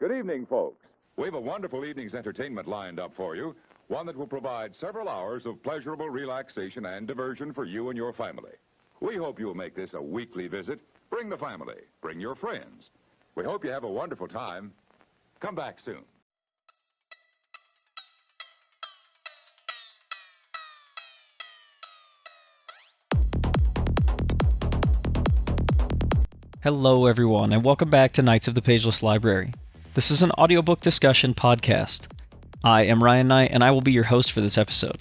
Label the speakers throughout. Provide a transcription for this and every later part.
Speaker 1: Good evening, folks. We have a wonderful evening's entertainment lined up for you, one that will provide several hours of pleasurable relaxation and diversion for you and your family. We hope you'll make this a weekly visit. Bring the family. Bring your friends. We hope you have a wonderful time. Come back soon.
Speaker 2: Hello everyone, and welcome back to Knights of the Pageless Library. This is an audiobook discussion podcast. I am Ryan Knight, and I will be your host for this episode.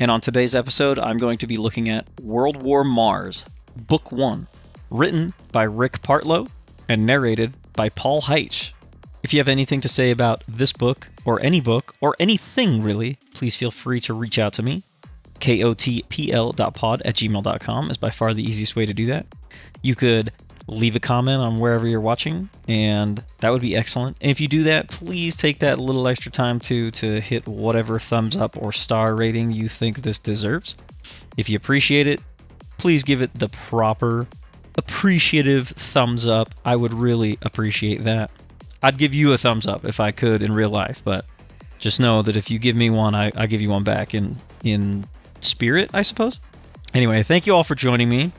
Speaker 2: And on today's episode, I'm going to be looking at World War Mars, Book 1, written by Rick Partlow and narrated by Paul Heitch. If you have anything to say about this book, or anything really, please feel free to reach out to me. kotpl.pod at gmail.com is by far the easiest way to do that. You could leave a comment on wherever you're watching, and that would be excellent. And if you do that, please take that little extra time to hit whatever thumbs up or star rating you think this deserves. If you appreciate it, please give it the proper appreciative thumbs up. I would really appreciate that. I'd give you a thumbs up if I could in real life, but just know that if you give me one, I give you one back in spirit, I suppose. Anyway, thank you all for joining me.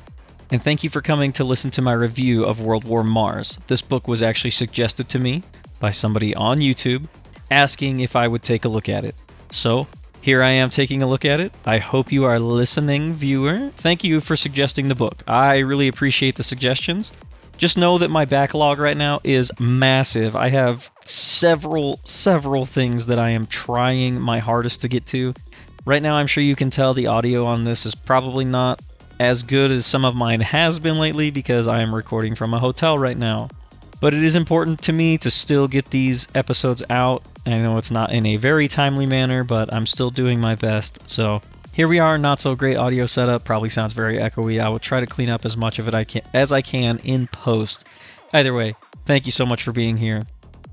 Speaker 2: And thank you for coming to listen to my review of World War Mars. This book was actually suggested to me by somebody on YouTube asking if I would take a look at it. So, here I am taking a look at it. I hope you are listening, viewer. Thank you for suggesting the book. I really appreciate the suggestions. Just know that my backlog right now is massive. I have several things that I am trying my hardest to get to. Right now, I'm sure you can tell the audio on this is probably not as good as some of mine has been lately because I am recording from a hotel right now. But it is important to me to still get these episodes out. I know it's not in a very timely manner, but I'm still doing my best. So here we are, not so great audio setup, probably sounds very echoey. I will try to clean up as much of it as I can in post. Either way, thank you so much for being here.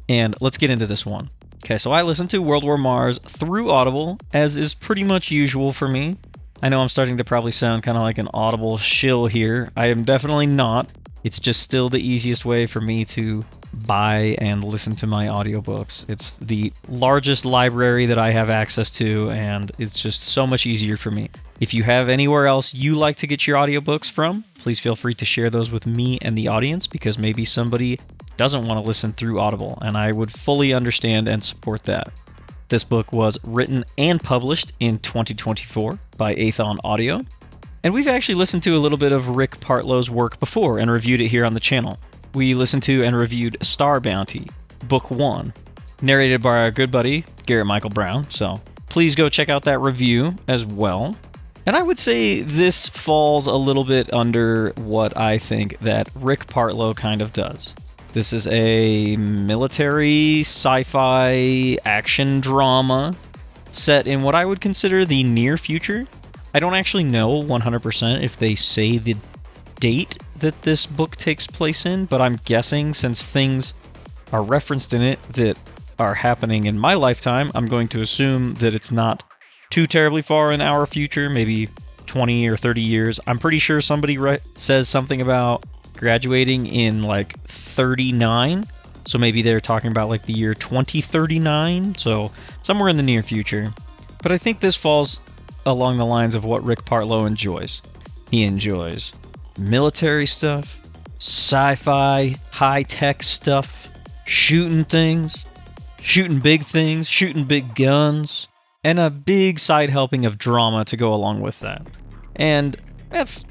Speaker 2: And let's get into this one. Okay, so I listened to World War Mars through Audible, as is pretty much usual for me. I know I'm starting to probably sound kind of like an Audible shill here. I am definitely not. It's just still the easiest way for me to buy and listen to my audiobooks. It's the largest library that I have access to, and it's just so much easier for me. If you have anywhere else you like to get your audiobooks from, please feel free to share those with me and the audience, because maybe somebody doesn't want to listen through Audible, and I would fully understand and support that. This book was written and published in 2024 by Athon Audio. And we've actually listened to a little bit of Rick Partlow's work before and reviewed it here on the channel. We listened to and reviewed Star Bounty, Book 1, narrated by our good buddy, Garrett Michael Brown. So please go check out that review as well. And I would say this falls a little bit under what I think that Rick Partlow kind of does. This is a military sci-fi action drama set in what I would consider the near future. I don't actually know 100% if they say the date that this book takes place in, but I'm guessing since things are referenced in it that are happening in my lifetime, I'm going to assume that it's not too terribly far in our future, maybe 20 or 30 years. I'm pretty sure somebody says something about graduating in like 39, so maybe they're talking about like the year 2039, so somewhere in the near future. But I think this falls along the lines of what Rick Partlow enjoys. He enjoys military stuff, sci-fi, high-tech stuff, shooting things, shooting big guns, and a big side helping of drama to go along with that. And that's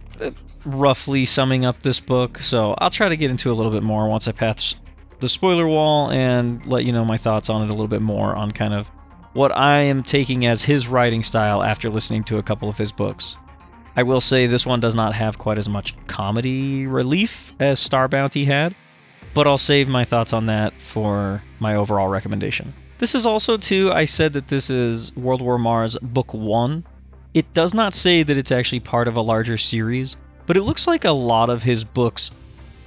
Speaker 2: roughly summing up this book, so I'll try to get into a little bit more once I pass the spoiler wall and let you know my thoughts on it a little bit more on kind of what I am taking as his writing style after listening to a couple of his books. I will say this one does not have quite as much comedy relief as Star Bounty had, but I'll save my thoughts on that for my overall recommendation. This is also, too, I said that this is World War Mars Book 1. It does not say that it's actually part of a larger series, but it looks like a lot of his books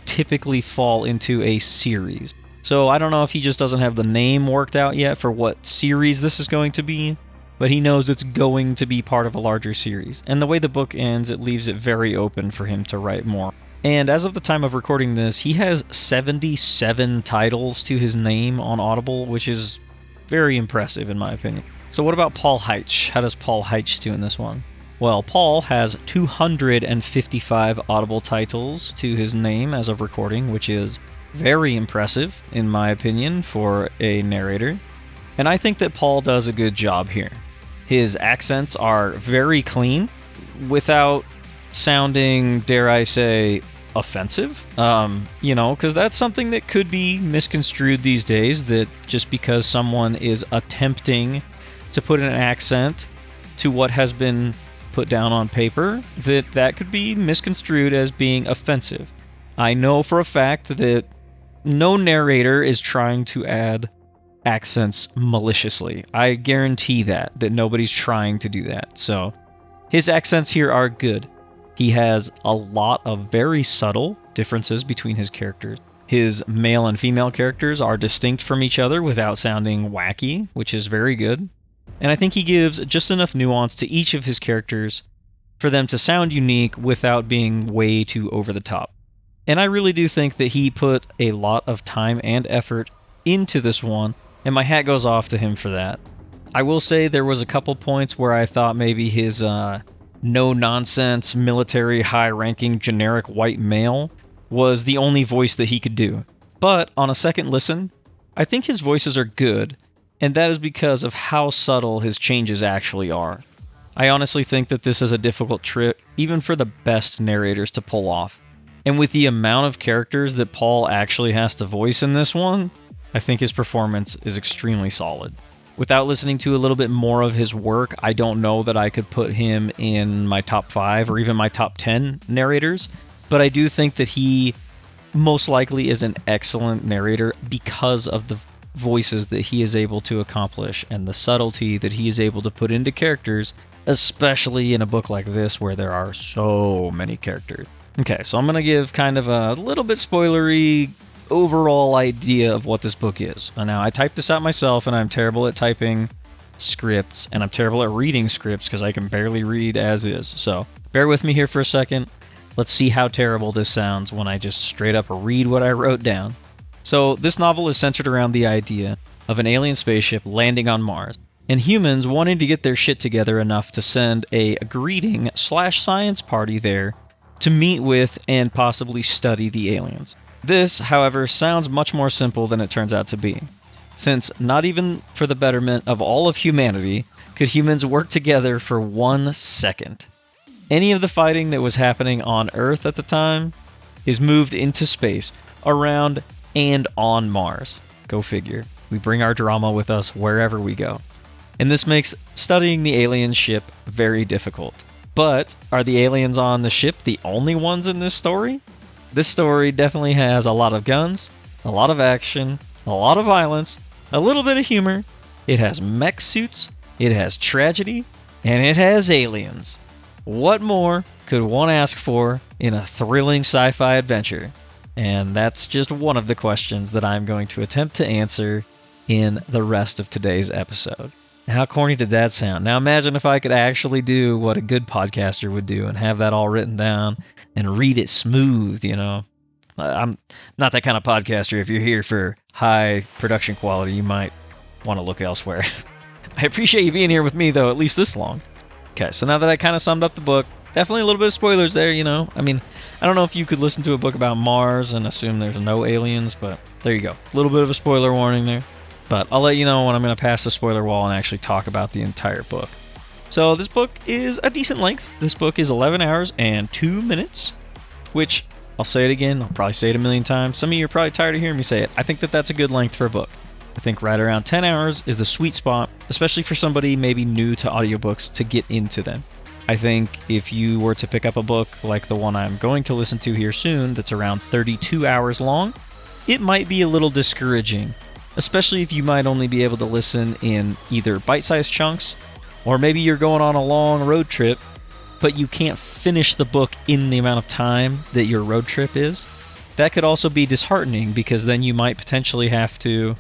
Speaker 2: typically fall into a series. So I don't know if he just doesn't have the name worked out yet for what series this is going to be, but he knows it's going to be part of a larger series. And the way the book ends, it leaves it very open for him to write more And as of the time of recording this, he has 77 titles to his name on Audible, which is very impressive in my opinion. So what about Paul Heitch? How does Paul Heitch do in this one? Well, Paul has 255 Audible titles to his name as of recording, which is very impressive, in my opinion, for a narrator. And I think that Paul does a good job here. His accents are very clean, without sounding, dare I say, offensive. Because that's something that could be misconstrued these days, that just because someone is attempting to put an accent to what has been put down on paper, that could be misconstrued as being offensive. I know for a fact that no narrator is trying to add accents maliciously. I guarantee that nobody's trying to do that. So his accents here are good. He has a lot of very subtle differences between his characters. His male and female characters are distinct from each other without sounding wacky, which is very good. And I think he gives just enough nuance to each of his characters for them to sound unique without being way too over the top. And I really do think that he put a lot of time and effort into this one, and my hat goes off to him for that. I will say there was a couple points where I thought maybe his no-nonsense, military, high-ranking, generic white male was the only voice that he could do. But on a second listen, I think his voices are good, and that is because of how subtle his changes actually are. I honestly think that this is a difficult trick, even for the best narrators to pull off. And with the amount of characters that Paul actually has to voice in this one, I think his performance is extremely solid. Without listening to a little bit more of his work, I don't know that I could put him in my top 5 or even my top 10 narrators, but I do think that he most likely is an excellent narrator because of the voices that he is able to accomplish and the subtlety that he is able to put into characters, especially in a book like this where there are so many characters. Okay, so I'm going to give kind of a little bit spoilery overall idea of what this book is. Now, I typed this out myself, and I'm terrible at typing scripts, and I'm terrible at reading scripts because I can barely read as is. So bear with me here for a second. Let's see how terrible this sounds when I just straight up read what I wrote down. So this novel is centered around the idea of an alien spaceship landing on Mars, and humans wanting to get their shit together enough to send a greeting/science party there to meet with and possibly study the aliens. This, however, sounds much more simple than it turns out to be, since not even for the betterment of all of humanity could humans work together for 1 second. Any of the fighting that was happening on Earth at the time is moved into space, around and on Mars. Go figure. We bring our drama with us wherever we go. And this makes studying the alien ship very difficult. But are the aliens on the ship the only ones in this story? This story definitely has a lot of guns, a lot of action, a lot of violence, a little bit of humor. It has mech suits, it has tragedy, and it has aliens. What more could one ask for in a thrilling sci-fi adventure? And that's just one of the questions that I'm going to attempt to answer in the rest of today's episode. How corny did that sound? Now imagine if I could actually do what a good podcaster would do and have that all written down and read it smooth, you know. I'm not that kind of podcaster. If you're here for high production quality, you might want to look elsewhere. I appreciate you being here with me, though, at least this long. Okay, so now that I kind of summed up the book, definitely a little bit of spoilers there, you know. I mean, I don't know if you could listen to a book about Mars and assume there's no aliens, but there you go. A little bit of a spoiler warning there. But I'll let you know when I'm going to pass the spoiler wall and actually talk about the entire book. So this book is a decent length. This book is 11 hours and 2 minutes, which, I'll say it again, I'll probably say it a million times. Some of you are probably tired of hearing me say it. I think that that's a good length for a book. I think right around 10 hours is the sweet spot, especially for somebody maybe new to audiobooks to get into them. I think if you were to pick up a book like the one I'm going to listen to here soon that's around 32 hours long, it might be a little discouraging, especially if you might only be able to listen in either bite-sized chunks, or maybe you're going on a long road trip, but you can't finish the book in the amount of time that your road trip is. That could also be disheartening, because then you might potentially have to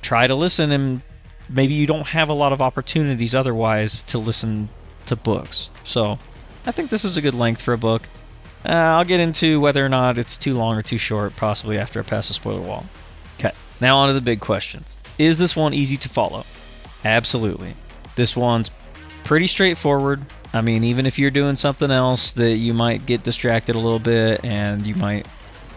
Speaker 2: try to listen, and maybe you don't have a lot of opportunities otherwise to listen to books. So I think this is a good length for a book. I'll get into whether or not it's too long or too short, possibly after I pass the spoiler wall. Okay, now on to the big questions. Is this one easy to follow? Absolutely. This one's pretty straightforward. I mean, even if you're doing something else that you might get distracted a little bit and you might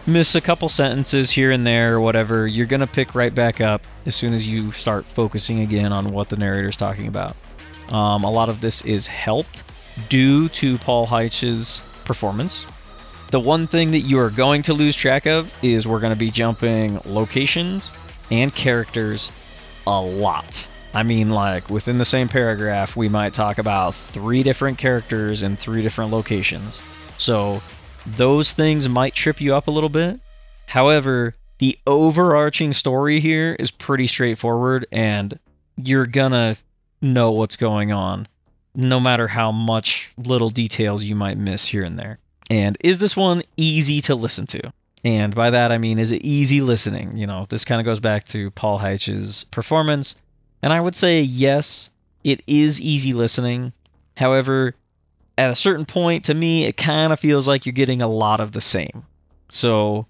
Speaker 2: miss a couple sentences here and there or whatever, you're going to pick right back up as soon as you start focusing again on what the narrator's talking about. A lot of this is helped due to Paul Heitch's performance. The one thing that you are going to lose track of is we're going to be jumping locations and characters a lot. I mean, like, within the same paragraph, we might talk about 3 different characters in 3 different locations. So those things might trip you up a little bit. However, the overarching story here is pretty straightforward, and you're gonna know what's going on, no matter how much little details you might miss here and there. And is this one easy to listen to? And by that I mean, is it easy listening? You know, this kind of goes back to Paul Heitch's performance. And I would say yes, it is easy listening. However, at a certain point, to me, it kind of feels like you're getting a lot of the same. So,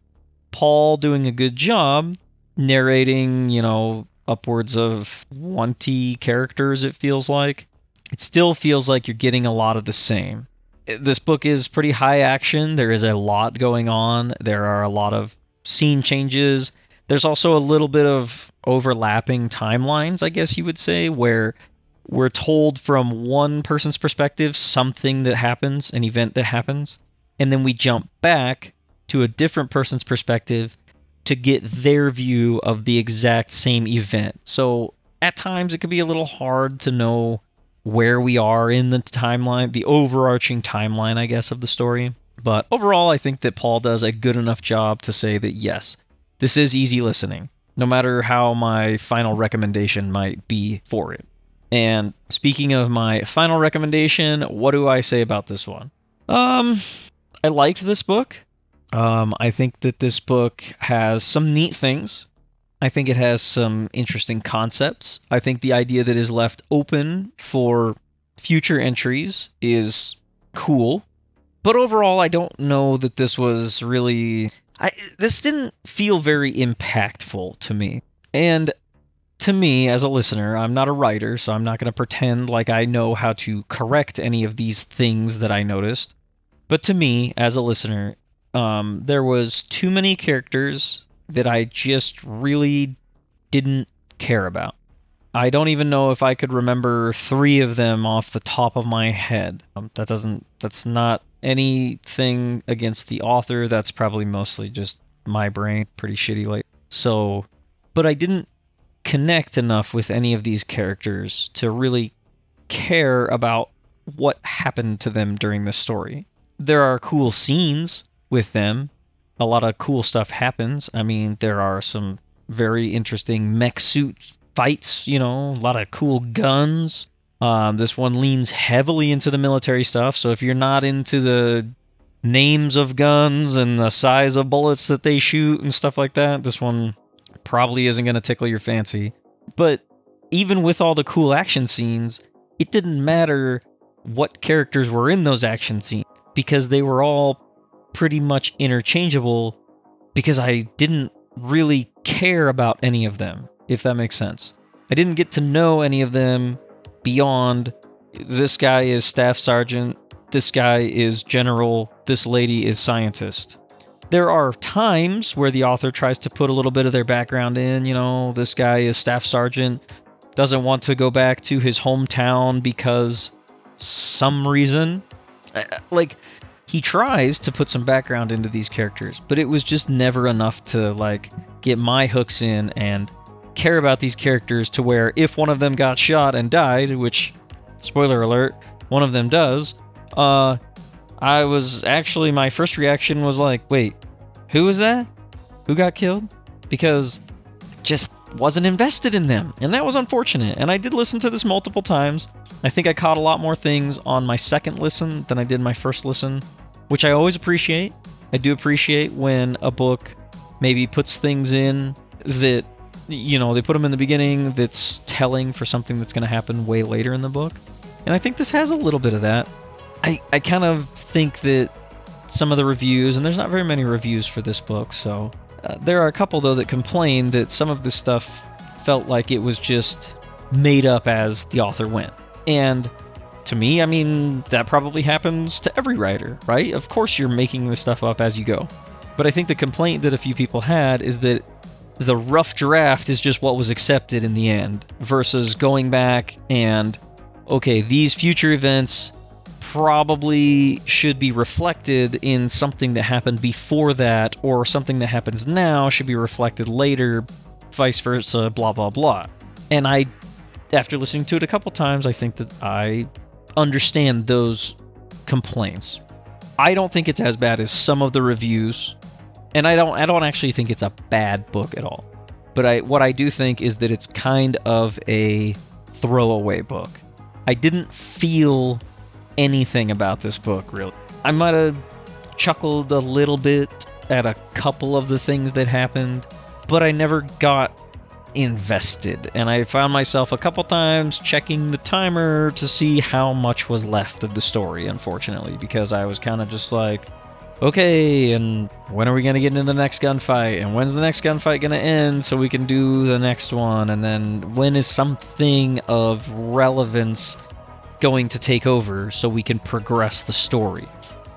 Speaker 2: Paul doing a good job narrating, you know, upwards of 20 characters, it feels like. It still feels like you're getting a lot of the same. This book is pretty high action. There is a lot going on. There are a lot of scene changes. There's also a little bit of overlapping timelines, I guess you would say, where we're told from one person's perspective something that happens, an event that happens, and then we jump back to a different person's perspective to get their view of the exact same event. So at times it can be a little hard to know where we are in the timeline, the overarching timeline, I guess, of the story. But overall, I think that Paul does a good enough job to say that yes, this is easy listening, no matter how my final recommendation might be for it. And speaking of my final recommendation, what do I say about this one? I liked this book. I think that this book has some neat things. I think it has some interesting concepts. I think the idea that is left open for future entries is cool. But overall, I don't know that this was really... this didn't feel very impactful to me. And to me, as a listener, I'm not a writer, so I'm not going to pretend like I know how to correct any of these things that I noticed. But to me, as a listener, there was too many characters that I just really didn't care about. I don't even know if I could remember 3 of them off the top of my head. That's not anything against the author. That's probably mostly just my brain, pretty shitty late. So, but I didn't connect enough with any of these characters to really care about what happened to them during the story. There are cool scenes with them. A lot of cool stuff happens. I mean, there are some very interesting mech suit fights, you know, a lot of cool guns. This one leans heavily into the military stuff, so if you're not into the names of guns and the size of bullets that they shoot and stuff like that, this one probably isn't going to tickle your fancy. But even with all the cool action scenes, it didn't matter what characters were in those action scenes, because they were all pretty much interchangeable, because I didn't really care about any of them, if that makes sense. I didn't get to know any of them beyond this guy is staff sergeant, this guy is general, this lady is scientist. There are times where the author tries to put a little bit of their background in, you know, this guy is staff sergeant, doesn't want to go back to his hometown because some reason. Like, he tries to put some background into these characters, but it was just never enough to, like, get my hooks in and care about these characters to where if one of them got shot and died, which, spoiler alert, one of them does, my first reaction was like, wait, who was that? Who got killed? Because just wasn't invested in them, and that was unfortunate. And I did listen to this multiple times. I think I caught a lot more things on my second listen than I did my first listen, which I always appreciate. I do appreciate when a book maybe puts things in that, you know, they put them in the beginning that's telling for something that's going to happen way later in the book. And I think this has a little bit of that. I kind of think that some of the reviews, and there's not very many reviews for this book, so there are a couple, though, that complain that some of this stuff felt like it was just made up as the author went. And to me, I mean, that probably happens to every writer, right? Of course you're making this stuff up as you go. But I think the complaint that a few people had is that the rough draft is just what was accepted in the end, versus going back and, okay, these future events probably should be reflected in something that happened before that, or something that happens now should be reflected later, vice versa, blah, blah, blah. And after listening to it a couple times, I think that I understand those complaints. I don't think it's as bad as some of the reviews, and I don't actually think it's a bad book at all. But what I do think is that it's kind of a throwaway book. I didn't feel anything about this book, really. I might have chuckled a little bit at a couple of the things that happened, but I never got invested, and I found myself a couple times checking the timer to see how much was left of the story, unfortunately, because I was kind of just like, okay, and when are we going to get into the next gunfight, and when's the next gunfight going to end so we can do the next one, and then when is something of relevance going to take over so we can progress the story.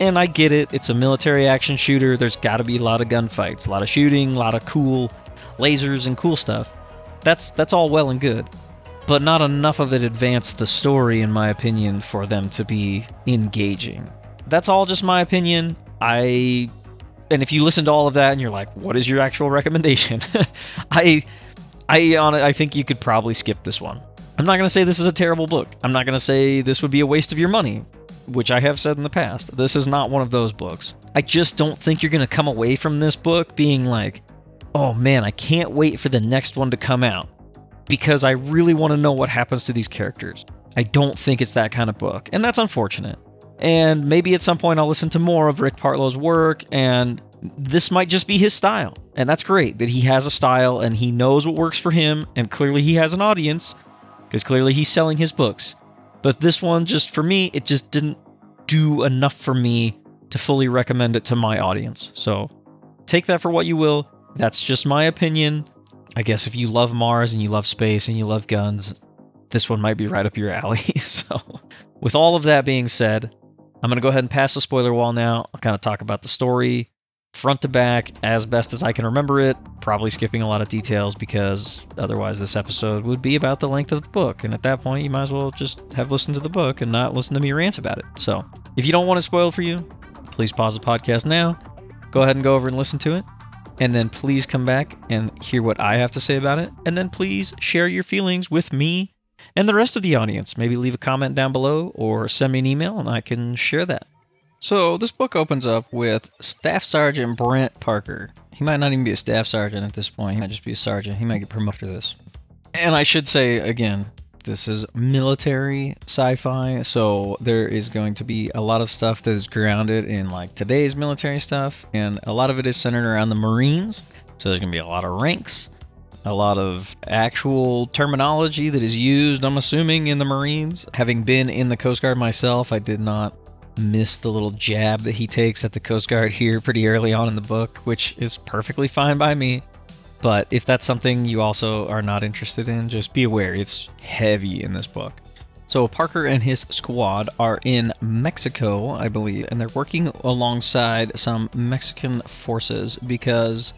Speaker 2: And I get it, it's a military action shooter, there's got to be a lot of gunfights, a lot of shooting, a lot of cool lasers and cool stuff. That's all well and good, but not enough of it advanced the story, in my opinion, for them to be engaging. That's all just my opinion. And if you listen to all of that and you're like, what is your actual recommendation? I think you could probably skip this one. I'm not going to say this is a terrible book. I'm not going to say this would be a waste of your money, which I have said in the past. This is not one of those books. I just don't think you're going to come away from this book being like, oh man, I can't wait for the next one to come out, because I really want to know what happens to these characters. I don't think it's that kind of book, and that's unfortunate. And maybe at some point I'll listen to more of Rick Partlow's work, and this might just be his style. And that's great, that he has a style, and he knows what works for him, and clearly he has an audience, because clearly he's selling his books. But this one, just for me, it just didn't do enough for me to fully recommend it to my audience. So take that for what you will. That's just my opinion. I guess if you love Mars and you love space and you love guns, this one might be right up your alley. So with all of that being said, I'm going to go ahead and pass the spoiler wall now. I'll kind of talk about the story front to back as best as I can remember it, probably skipping a lot of details because otherwise this episode would be about the length of the book, and at that point you might as well just have listened to the book and not listen to me rant about it. So if you don't want it spoiled for you, please pause the podcast now, go ahead and go over and listen to it, and then please come back and hear what I have to say about it, and then please share your feelings with me and the rest of the audience. Maybe leave a comment down below or send me an email and I can share that. So this book opens up with Staff Sergeant Brent Parker. He might not even be a staff sergeant at this point. He might just be a sergeant. He might get promoted after this. And I should say, again, this is military sci-fi, so there is going to be a lot of stuff that is grounded in like today's military stuff, and a lot of it is centered around the Marines. So there's going to be a lot of ranks, a lot of actual terminology that is used, I'm assuming, in the Marines. Having been in the Coast Guard myself, I did not miss the little jab that he takes at the Coast Guard here pretty early on in the book, which is perfectly fine by me. But if that's something you also are not interested in, just be aware, it's heavy in this book. So Parker and his squad are in Mexico, I believe, and they're working alongside some Mexican forces because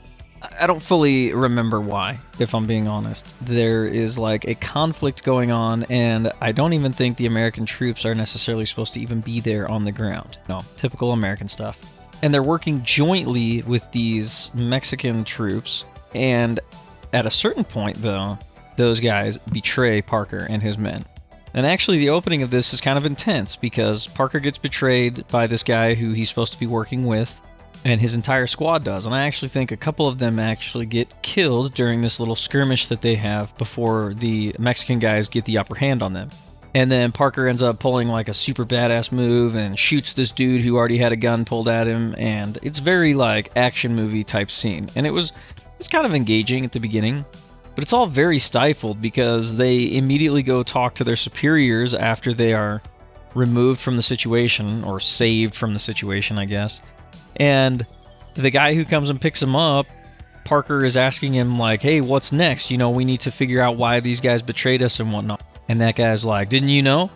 Speaker 2: I don't fully remember why, if I'm being honest. There is like a conflict going on, and I don't even think the American troops are necessarily supposed to even be there on the ground. No, typical American stuff. And they're working jointly with these Mexican troops, and at a certain point, though, those guys betray Parker and his men. And actually, the opening of this is kind of intense, because Parker gets betrayed by this guy who he's supposed to be working with, and his entire squad does. And I actually think a couple of them actually get killed during this little skirmish that they have before the Mexican guys get the upper hand on them. And then Parker ends up pulling like a super badass move and shoots this dude who already had a gun pulled at him, and it's very like action movie type scene. And it's kind of engaging at the beginning, but it's all very stifled because they immediately go talk to their superiors after they are removed from the situation, or saved from the situation, I guess. And the guy who comes and picks him up, Parker is asking him, like, hey, what's next? You know, we need to figure out why these guys betrayed us and whatnot. And that guy's like, didn't you know?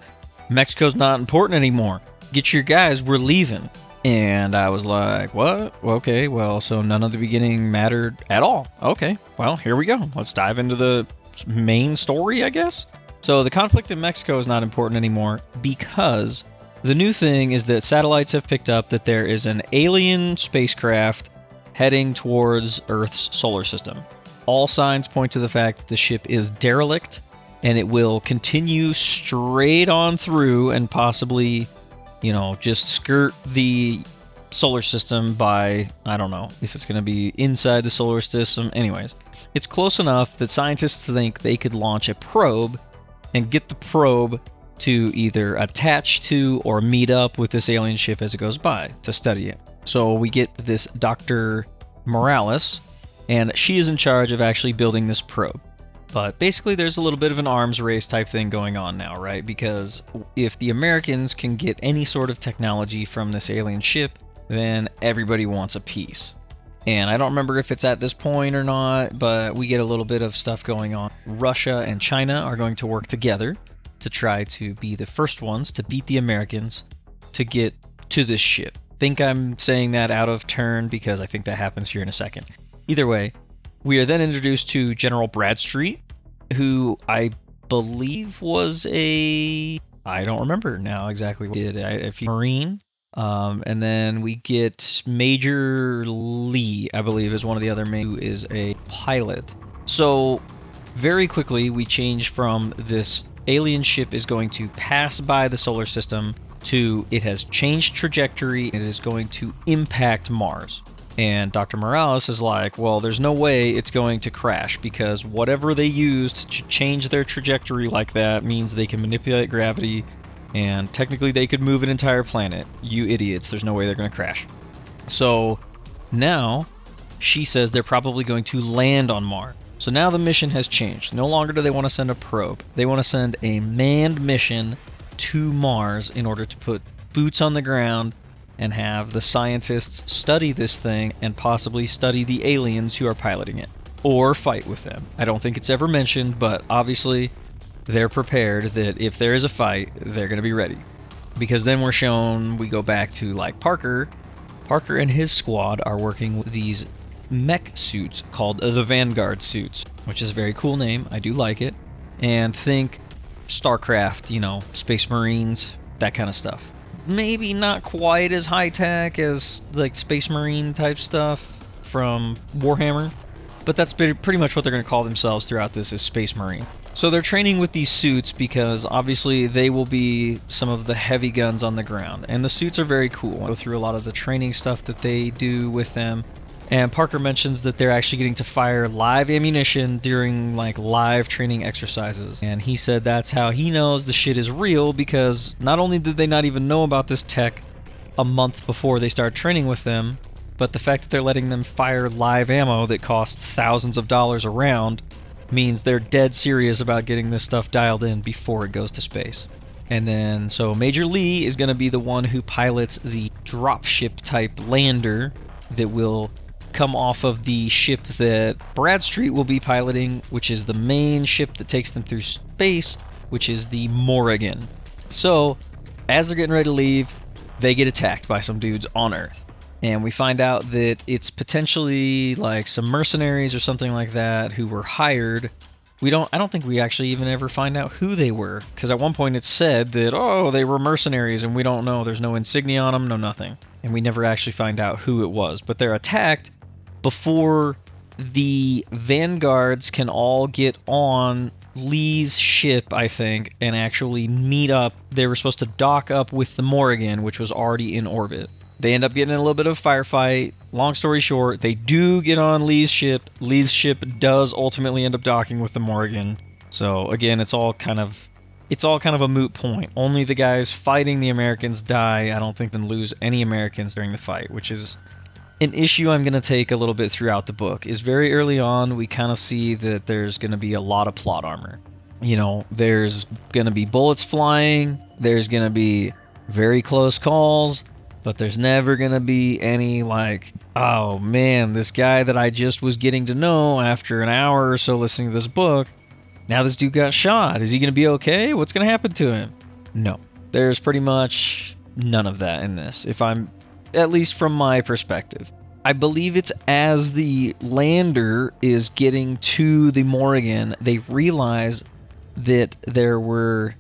Speaker 2: Mexico's not important anymore. Get your guys, we're leaving. And I was like, what? Okay, well, so none of the beginning mattered at all. Okay, well, here we go. Let's dive into the main story, I guess. So the conflict in Mexico is not important anymore because the new thing is that satellites have picked up that there is an alien spacecraft heading towards Earth's solar system. All signs point to the fact that the ship is derelict, and it will continue straight on through and possibly, you know, just skirt the solar system by, I don't know if it's going to be inside the solar system. Anyways, it's close enough that scientists think they could launch a probe and get the probe to either attach to or meet up with this alien ship as it goes by to study it. So we get this Dr. Morales, and she is in charge of actually building this probe. But basically there's a little bit of an arms race type thing going on now, right? Because if the Americans can get any sort of technology from this alien ship, then everybody wants a piece. And I don't remember if it's at this point or not, but we get a little bit of stuff going on. Russia and China are going to work together to try to be the first ones to beat the Americans to get to this ship. Think I'm saying that out of turn because I think that happens here in a second. Either way, we are then introduced to General Bradstreet, who I believe was I don't remember now exactly what he did. If he Marine. And then we get Major Lee, I believe, is one of the other men who is a pilot. So very quickly we change from this alien ship is going to pass by the solar system to it has changed trajectory. It is going to impact Mars. And Dr. Morales is like, well, there's no way it's going to crash because whatever they used to change their trajectory like that means they can manipulate gravity, and technically they could move an entire planet. You idiots, there's no way they're going to crash. So now she says they're probably going to land on Mars. So now the mission has changed. No longer do they want to send a probe. They want to send a manned mission to Mars in order to put boots on the ground and have the scientists study this thing and possibly study the aliens who are piloting it or fight with them. I don't think it's ever mentioned, but obviously they're prepared that if there is a fight, they're going to be ready. Because then we're shown, we go back to like Parker and his squad are working with these mech suits called the Vanguard suits, which is a very cool name. I do like it. And think StarCraft, you know, Space Marines, that kind of stuff. Maybe not quite as high tech as like Space Marine type stuff from Warhammer, but that's pretty much what they're going to call themselves throughout this is Space Marine. So they're training with these suits because obviously they will be some of the heavy guns on the ground, and the suits are very cool. I'll go through a lot of the training stuff that they do with them. And Parker mentions that they're actually getting to fire live ammunition during like live training exercises. And he said that's how he knows the shit is real, because not only did they not even know about this tech a month before they started training with them, but the fact that they're letting them fire live ammo that costs thousands of dollars a round means they're dead serious about getting this stuff dialed in before it goes to space. And then so Major Lee is going to be the one who pilots the dropship type lander that will come off of the ship that Bradstreet will be piloting, which is the main ship that takes them through space, which is the Morrigan. So as they're getting ready to leave, they get attacked by some dudes on Earth. And we find out that it's potentially like some mercenaries or something like that who were hired. I don't think we actually even ever find out who they were, because at one point it's said that, oh, they were mercenaries, and we don't know. There's no insignia on them, no nothing. And we never actually find out who it was. But they're attacked before the Vanguards can all get on Lee's ship, I think, and actually meet up. They were supposed to dock up with the Morrigan, which was already in orbit. They end up getting in a little bit of a firefight. Long story short, they do get on Lee's ship. Lee's ship does ultimately end up docking with the Morrigan. So again, it's all kind of a moot point. Only the guys fighting the Americans die. I don't think they lose any Americans during the fight, which is an issue I'm going to take a little bit throughout the book. Is very early on we kind of see that there's going to be a lot of plot armor. You know, there's going to be bullets flying. There's going to be very close calls. But there's never going to be any like, oh man, this guy that I just was getting to know after an hour or so listening to this book, now this dude got shot. Is he going to be okay? What's going to happen to him? No. There's pretty much none of that in this, at least from my perspective. I believe it's as the lander is getting to the Morrigan, they realize that there were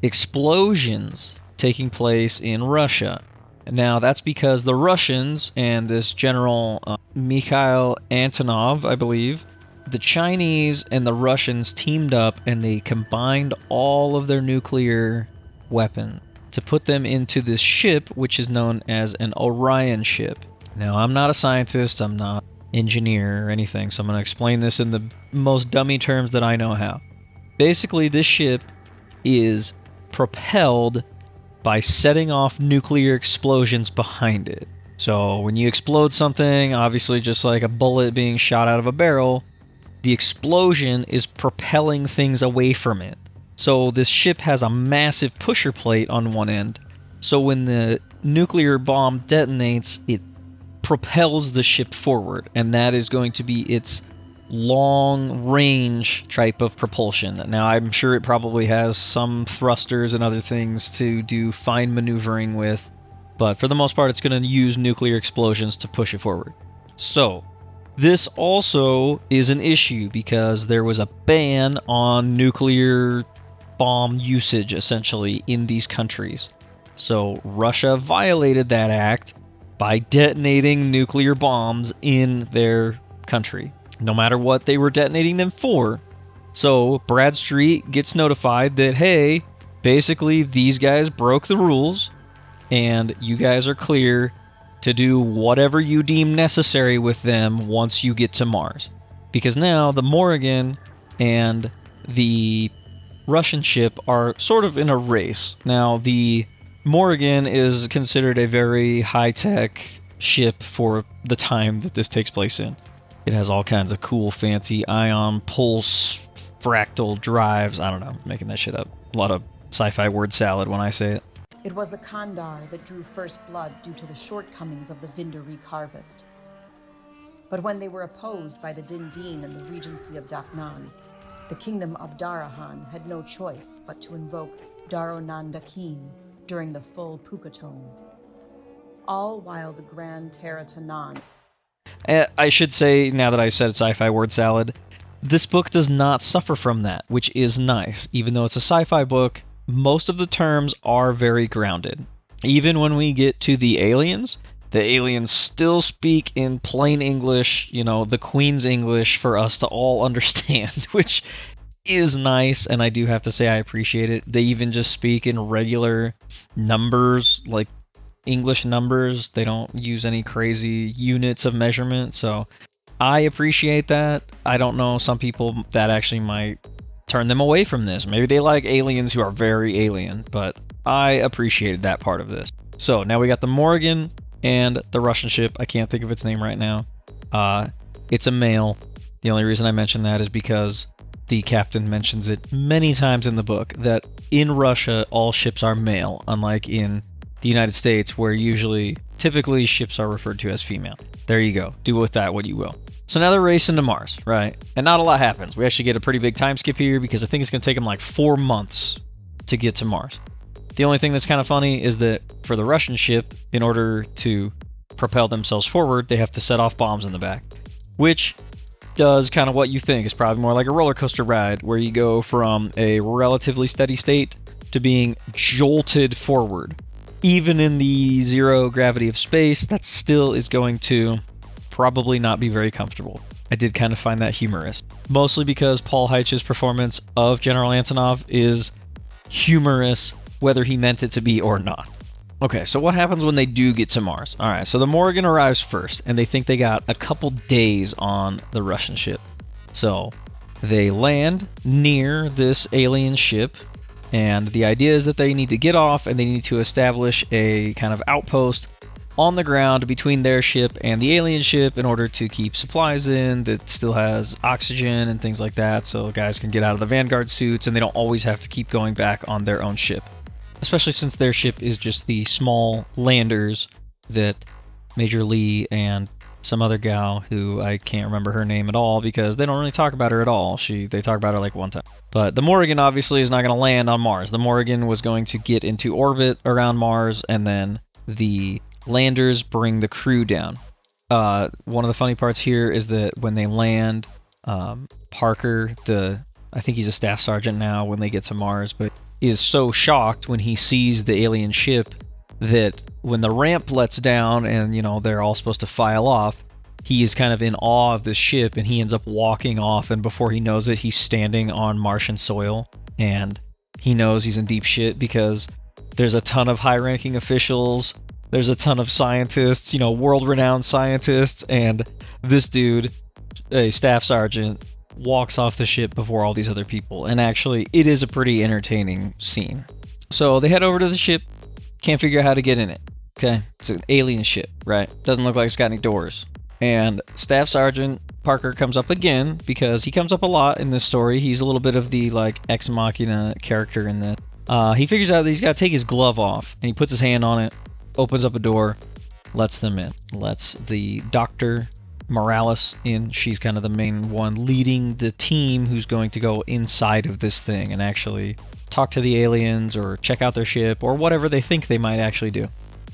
Speaker 2: explosions taking place in Russia. Now, that's because the Russians and this General Mikhail Antonov, I believe, the Chinese and the Russians teamed up and they combined all of their nuclear weapons to put them into this ship, which is known as an Orion ship. Now, I'm not a scientist, I'm not an engineer or anything, so I'm going to explain this in the most dummy terms that I know how. Basically, this ship is propelled by setting off nuclear explosions behind it. So when you explode something, obviously just like a bullet being shot out of a barrel, the explosion is propelling things away from it. So this ship has a massive pusher plate on one end. So when the nuclear bomb detonates, it propels the ship forward, and that is going to be its long-range type of propulsion. Now, I'm sure it probably has some thrusters and other things to do fine maneuvering with, but for the most part, it's going to use nuclear explosions to push it forward. So, this also is an issue because there was a ban on nuclear bomb usage, essentially, in these countries. So, Russia violated that act by detonating nuclear bombs in their country, no matter what they were detonating them for. So Bradstreet gets notified that, hey, basically these guys broke the rules, and you guys are clear to do whatever you deem necessary with them once you get to Mars. Because now the Morrigan and the Russian ship are sort of in a race. Now, the Morrigan is considered a very high-tech ship for the time that this takes place in. It has all kinds of cool, fancy ion, pulse, fractal drives. I don't know, making that shit up. A lot of sci-fi word salad when I say it.
Speaker 3: It was the Kandar that drew first blood due to the shortcomings of the Vindarik harvest. But when they were opposed by the Dindin and the Regency of Daknan, the kingdom of Darahan had no choice but to invoke Daronandakin during the full Pukatone. All while the Grand Teratanan...
Speaker 2: I should say, now that I said sci-fi word salad, this book does not suffer from that, which is nice. Even though it's a sci-fi book, most of the terms are very grounded. Even when we get to the aliens still speak in plain English, the Queen's English for us to all understand, which is nice, and I do have to say I appreciate it. They even just speak in regular numbers, like English numbers. They don't use any crazy units of measurement, so I appreciate that. I don't know, some people that actually might turn them away from this. Maybe they like aliens who are very alien, but I appreciated that part of this. So now we got the Morrigan and the Russian ship. I can't think of its name right now. It's a male. The only reason I mention that is because the captain mentions it many times in the book that in Russia all ships are male, unlike in the United States where typically ships are referred to as female. There you go. Do with that what you will. So now they're racing to Mars, right? And not a lot happens. We actually get a pretty big time skip here because I think it's going to take them like 4 months to get to Mars. The only thing that's kind of funny is that for the Russian ship, in order to propel themselves forward, they have to set off bombs in the back, which does kind of what you think is probably more like a roller coaster ride where you go from a relatively steady state to being jolted forward. Even in the zero gravity of space, that still is going to probably not be very comfortable. I did kind of find that humorous. Mostly because Paul Heitz's performance of General Antonov is humorous, whether he meant it to be or not. Okay, so what happens when they do get to Mars? Alright, so the Morrigan arrives first, and they think they got a couple days on the Russian ship. So they land near this alien ship, and the idea is that they need to get off and they need to establish a kind of outpost on the ground between their ship and the alien ship in order to keep supplies in that still has oxygen and things like that, so guys can get out of the Vanguard suits and they don't always have to keep going back on their own ship. Especially since their ship is just the small landers that Major Lee and some other gal who I can't remember her name at all because they don't really talk about her at all. They talk about her like one time. But the Morrigan obviously is not going to land on Mars. The Morrigan was going to get into orbit around Mars, and then the landers bring the crew down. One of the funny parts here is that when they land, Parker, I think he's a staff sergeant now when they get to Mars, but is so shocked when he sees the alien ship that when the ramp lets down and, they're all supposed to file off, he is kind of in awe of this ship, and he ends up walking off, and before he knows it, he's standing on Martian soil, and he knows he's in deep shit because there's a ton of high-ranking officials, there's a ton of scientists, world-renowned scientists, and this dude, a staff sergeant, walks off the ship before all these other people, and actually, it is a pretty entertaining scene. So they head over to the ship, can't figure out how to get in it. Okay, it's an alien ship, right? Doesn't look like it's got any doors. And Staff Sergeant Parker comes up again because he comes up a lot in this story. He's a little bit of the ex machina character in that. He figures out that he's got to take his glove off, and he puts his hand on it, opens up a door, lets them in. Lets the Dr. Morales in. She's kind of the main one leading the team who's going to go inside of this thing and actually talk to the aliens or check out their ship or whatever they think they might actually do.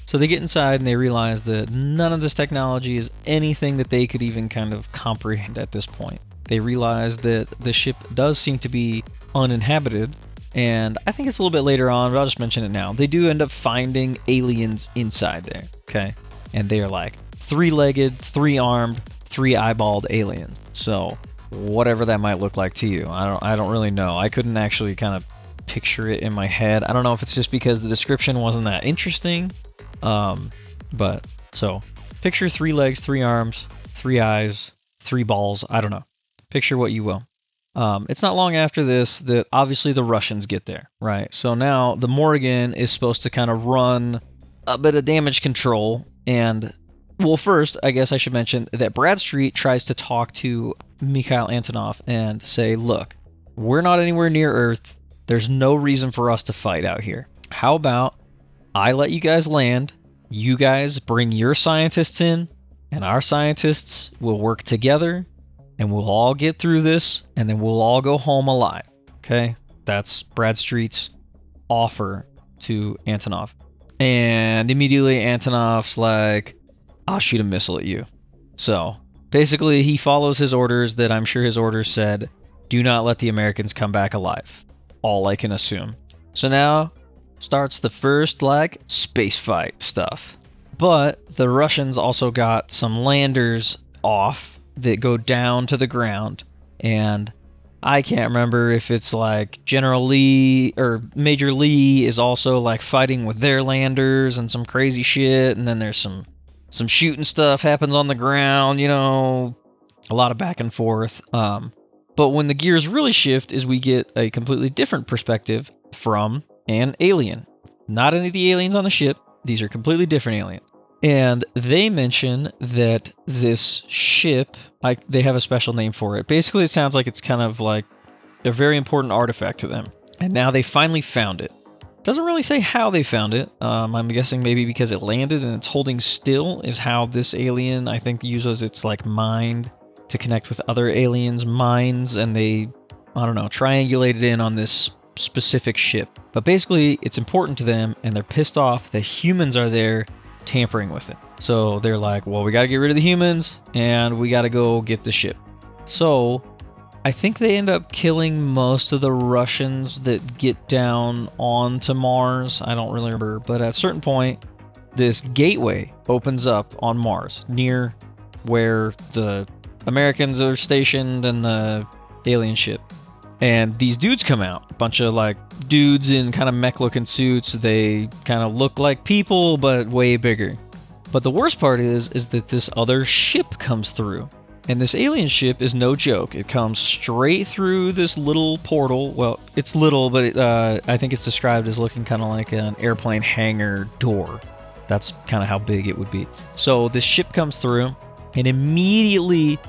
Speaker 2: So they get inside and they realize that none of this technology is anything that they could even kind of comprehend at this point. They realize that the ship does seem to be uninhabited, and I think it's a little bit later on, but I'll just mention it now. They do end up finding aliens inside there, okay? And they are like 3-legged, 3-armed, 3-eyeballed aliens. So whatever that might look like to you, I don't really know. I couldn't actually kind of picture it in my head. I don't know if it's just because the description wasn't that interesting. But so picture 3 legs, 3 arms, 3 eyes, 3 balls. I don't know. Picture what you will. It's not long after this that obviously the Russians get there, right? So now the Morrigan is supposed to kind of run a bit of damage control. And well, first, I guess I should mention that Bradstreet tries to talk to Mikhail Antonov and say, look, we're not anywhere near Earth. There's no reason for us to fight out here. How about I let you guys land, you guys bring your scientists in, and our scientists will work together, and we'll all get through this, and then we'll all go home alive. Okay? That's Bradstreet's offer to Antonov. And immediately Antonov's like, I'll shoot a missile at you. So basically he follows his orders that I'm sure his orders said, do not let the Americans come back alive. All I can assume. So now starts the first space fight stuff. But the Russians also got some landers off that go down to the ground, and I can't remember if it's General Lee or Major Lee is also fighting with their landers and some crazy shit, and then there's some shooting stuff happens on the ground, a lot of back and forth. But when the gears really shift is we get a completely different perspective from an alien. Not any of the aliens on the ship. These are completely different aliens. And they mention that this ship, they have a special name for it. Basically, it sounds like it's kind of like a very important artifact to them. And now they finally found it. Doesn't really say how they found it. I'm guessing maybe because it landed and it's holding still is how this alien, I think, uses its mind to connect with other aliens' minds, and they, triangulated in on this specific ship. But basically, it's important to them, and they're pissed off that humans are there tampering with it. So they're like, well, we gotta get rid of the humans, and we gotta go get the ship. So I think they end up killing most of the Russians that get down onto Mars. I don't really remember, but at a certain point, this gateway opens up on Mars, near where the Americans are stationed and the alien ship. And these dudes come out. A bunch of dudes in kind of mech-looking suits. They kind of look like people, but way bigger. But the worst part is that this other ship comes through. And this alien ship is no joke. It comes straight through this little portal. Well, it's little, but I think it's described as looking kind of like an airplane hangar door. That's kind of how big it would be. So this ship comes through and immediately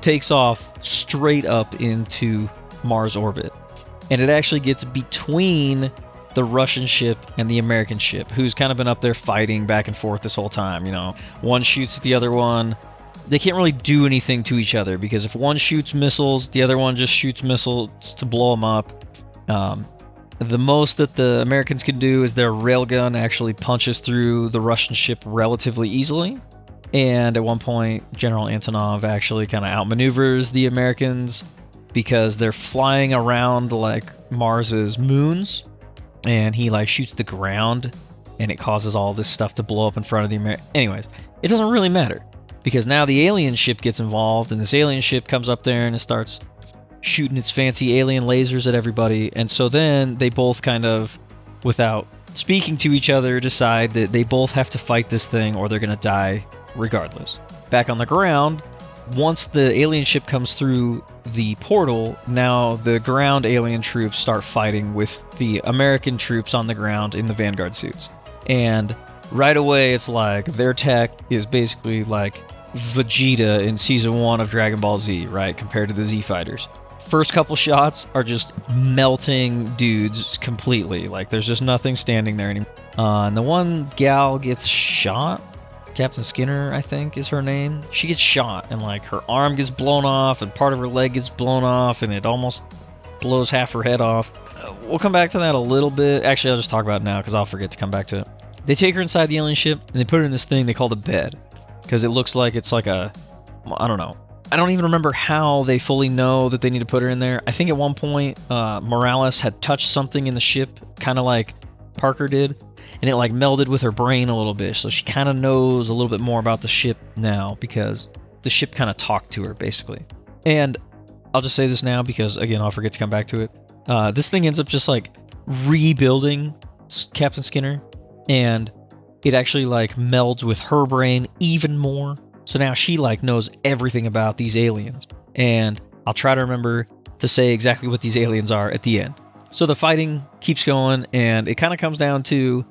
Speaker 2: takes off straight up into Mars orbit. And it actually gets between the Russian ship and the American ship, who's kind of been up there fighting back and forth this whole time. You know, one shoots at the other one. They can't really do anything to each other because if one shoots missiles, the other one just shoots missiles to blow them up. The most that the Americans can do is their railgun actually punches through the Russian ship relatively easily. And at one point, General Antonov actually kind of outmaneuvers the Americans because they're flying around like Mars's moons, and he like shoots the ground, and it causes all this stuff to blow up in front of the Americans. Anyways, it doesn't really matter because now the alien ship gets involved, and this alien ship comes up there and it starts shooting its fancy alien lasers at everybody. And so then they both kind of, without speaking to each other, decide that they both have to fight this thing or they're going to die regardless. Back on the ground, once the alien ship comes through the portal, now the ground alien troops start fighting with the American troops on the ground in the Vanguard suits. And right away, it's like their tech is basically like Vegeta in Season 1 of Dragon Ball Z, right, compared to the Z Fighters. First couple shots are just melting dudes completely. Like, there's just nothing standing there anymore. And the one gal gets shot. Captain Skinner, I think, is her name. She gets shot, and like her arm gets blown off, and part of her leg gets blown off, and it almost blows half her head off. We'll come back to that a little bit. Actually, I'll just talk about it now because I'll forget to come back to it. They take her inside the alien ship, and they put her in this thing they call the bed because it looks like it's like a, I don't know. I don't even remember how they fully know that they need to put her in there. I think at one point, Morales had touched something in the ship, kind of like Parker did, and it like melded with her brain a little bit. So she kind of knows a little bit more about the ship now because the ship kind of talked to her, basically. And I'll just say this now because, again, I'll forget to come back to it. This thing ends up just like rebuilding Captain Skinner, and it actually like melds with her brain even more. So now she like knows everything about these aliens. And I'll try to remember to say exactly what these aliens are at the end. So the fighting keeps going, and it kind of comes down to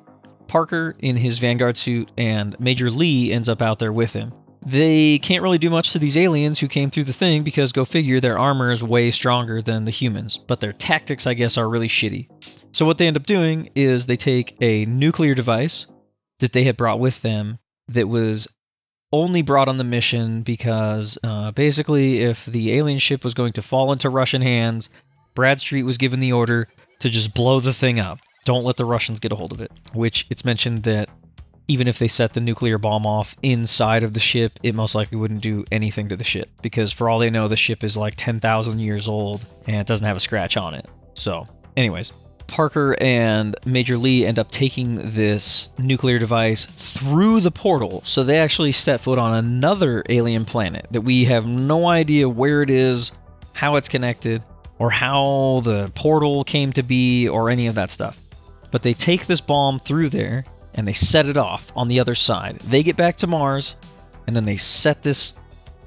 Speaker 2: Parker in his Vanguard suit, and Major Lee ends up out there with him. They can't really do much to these aliens who came through the thing because, go figure, their armor is way stronger than the humans. But their tactics, I guess, are really shitty. So what they end up doing is they take a nuclear device that they had brought with them that was only brought on the mission because basically if the alien ship was going to fall into Russian hands, Bradstreet was given the order to just blow the thing up. Don't let the Russians get a hold of it. Which it's mentioned that even if they set the nuclear bomb off inside of the ship, it most likely wouldn't do anything to the ship. Because for all they know, the ship is like 10,000 years old and it doesn't have a scratch on it. So, anyways, Parker and Major Lee end up taking this nuclear device through the portal. So they actually set foot on another alien planet that we have no idea where it is, how it's connected, or how the portal came to be, or any of that stuff. But they take this bomb through there, and they set it off on the other side. They get back to Mars, and then they set this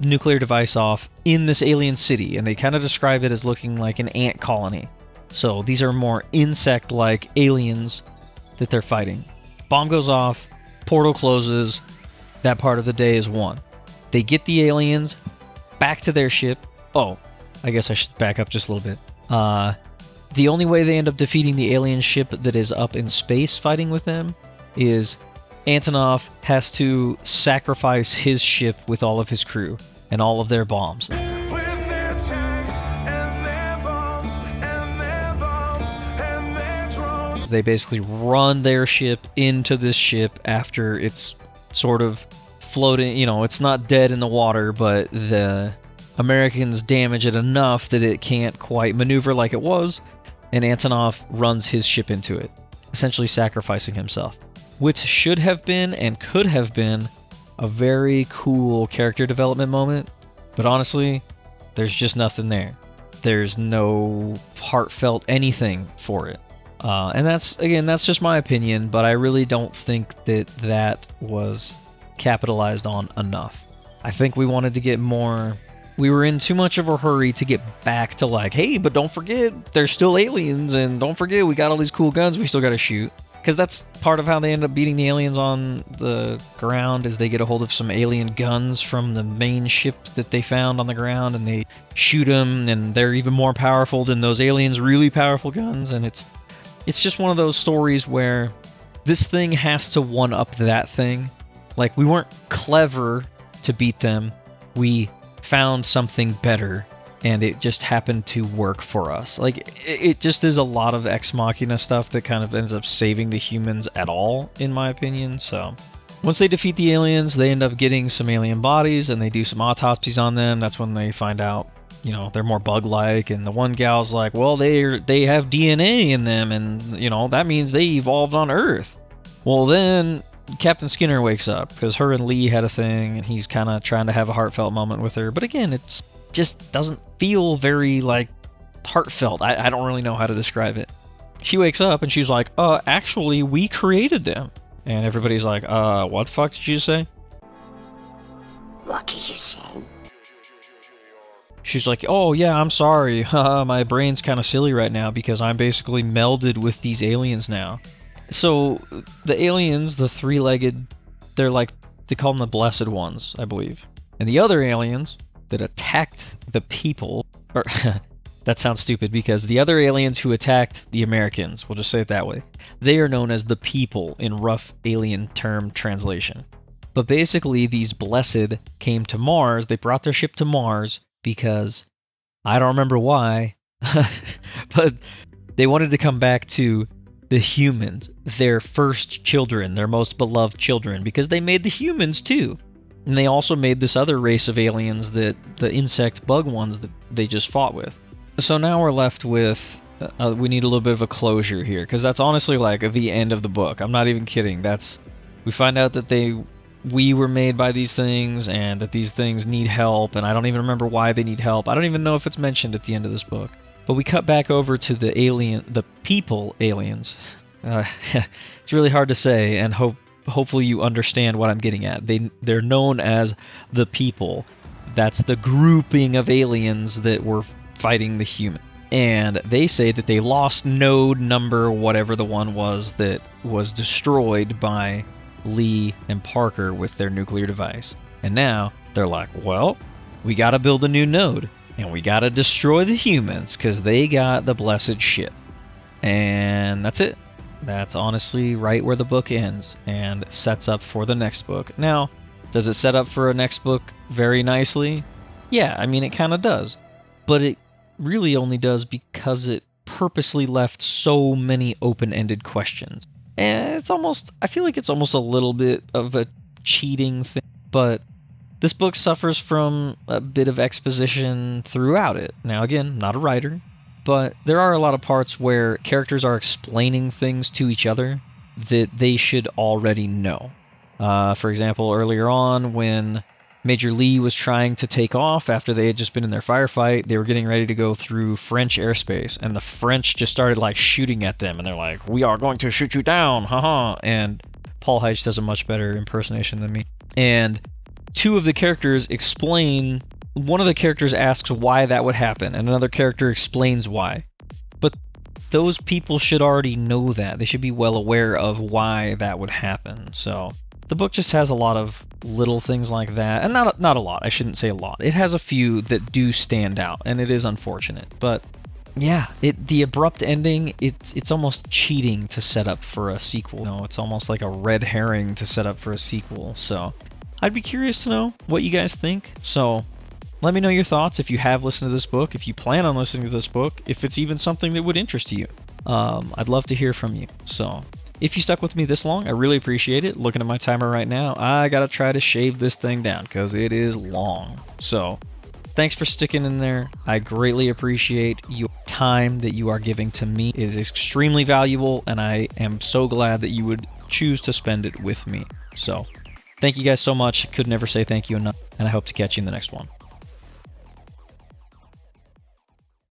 Speaker 2: nuclear device off in this alien city, and they kind of describe it as looking like an ant colony. So these are more insect-like aliens that they're fighting. Bomb goes off, portal closes, that part of the day is won. They get the aliens back to their ship. Oh, I guess I should back up just a little bit. The only way they end up defeating the alien ship that is up in space fighting with them is Antonov has to sacrifice his ship with all of his crew and all of their bombs. They basically run their ship into this ship after it's sort of floating. You know, it's not dead in the water, but the Americans damage it enough that it can't quite maneuver like it was, and Antonov runs his ship into it, essentially sacrificing himself. Which should have been and could have been a very cool character development moment, but honestly, there's just nothing there. There's no heartfelt anything for it. And that's just my opinion, but I really don't think that was capitalized on enough. I think we wanted to get more. We were in too much of a hurry to get back to like, hey, but don't forget, there's still aliens, and don't forget, we got all these cool guns we still got to shoot. Because that's part of how they end up beating the aliens on the ground, is they get a hold of some alien guns from the main ship that they found on the ground, and they shoot them, and they're even more powerful than those aliens' really powerful guns, and it's it's just one of those stories where this thing has to one-up that thing. Like, we weren't clever to beat them. We found something better, and it just happened to work for us. Like, it just is a lot of Ex Machina stuff that kind of ends up saving the humans at all, in my opinion. So once they defeat the aliens, they end up getting some alien bodies, and they do some autopsies on them. That's when they find out, you know, they're more bug-like, and the one gal's like, well, they have DNA in them, and, you know, that means they evolved on Earth. Well, then Captain Skinner wakes up, because her and Lee had a thing, and he's kind of trying to have a heartfelt moment with her. But again, it just doesn't feel very, like, heartfelt. I don't really know how to describe it. She wakes up, and she's like, actually, we created them. And everybody's like, what the fuck did you say?
Speaker 4: What did you say?
Speaker 2: She's like, oh yeah, I'm sorry. My brain's kind of silly right now because I'm basically melded with these aliens now. So the aliens, the three-legged, they're like, they call them the Blessed Ones, I believe. And the other aliens that attacked the people, or that sounds stupid because the other aliens who attacked the Americans, we'll just say it that way, they are known as the People in rough alien term translation. But basically, these Blessed came to Mars. They brought their ship to Mars because, I don't remember why, but they wanted to come back to the humans, their first children, their most beloved children, because they made the humans too. And they also made this other race of aliens, that the insect bug ones that they just fought with. So now we're left with, we need a little bit of a closure here, because that's honestly like the end of the book. I'm not even kidding. We find out that we were made by these things, and that these things need help, and I don't even remember why they need help. I don't even know if it's mentioned at the end of this book. But we cut back over to the people aliens. It's really hard to say, and hopefully you understand what I'm getting at. They're known as the People. That's the grouping of aliens that were fighting the human. And they say that they lost node number whatever the one was that was destroyed by Lee and Parker with their nuclear device. And now they're like, well, we gotta build a new node. And we gotta destroy the humans, because they got the blessed shit. And that's it. That's honestly right where the book ends, and sets up for the next book. Now, does it set up for a next book very nicely? Yeah, I mean, it kind of does. But it really only does because it purposely left so many open-ended questions. And I feel like it's almost a little bit of a cheating thing, but this book suffers from a bit of exposition throughout it. Now, again, not a writer, but there are a lot of parts where characters are explaining things to each other that they should already know. For example, earlier on, when Major Lee was trying to take off after they had just been in their firefight, they were getting ready to go through French airspace, and the French just started like shooting at them, and they're like, "We are going to shoot you down, haha!" And Paul Heitch does a much better impersonation than me. And two of the characters explain, one of the characters asks why that would happen, and another character explains why. But those people should already know that. They should be well aware of why that would happen. So the book just has a lot of little things like that, and not a lot. I shouldn't say a lot. It has a few that do stand out, and it is unfortunate. But yeah, the abrupt ending, it's almost cheating to set up for a sequel. You know, it's almost like a red herring to set up for a sequel. So I'd be curious to know what you guys think. So let me know your thoughts if you have listened to this book, if you plan on listening to this book, if it's even something that would interest you. I'd love to hear from you. So if you stuck with me this long, I really appreciate it. Looking at my timer right now, I gotta try to shave this thing down because it is long. So thanks for sticking in there. I greatly appreciate your time that you are giving to me. It is extremely valuable, and I am so glad that you would choose to spend it with me. So thank you guys so much. Could never say thank you enough, and I hope to catch you in the next one.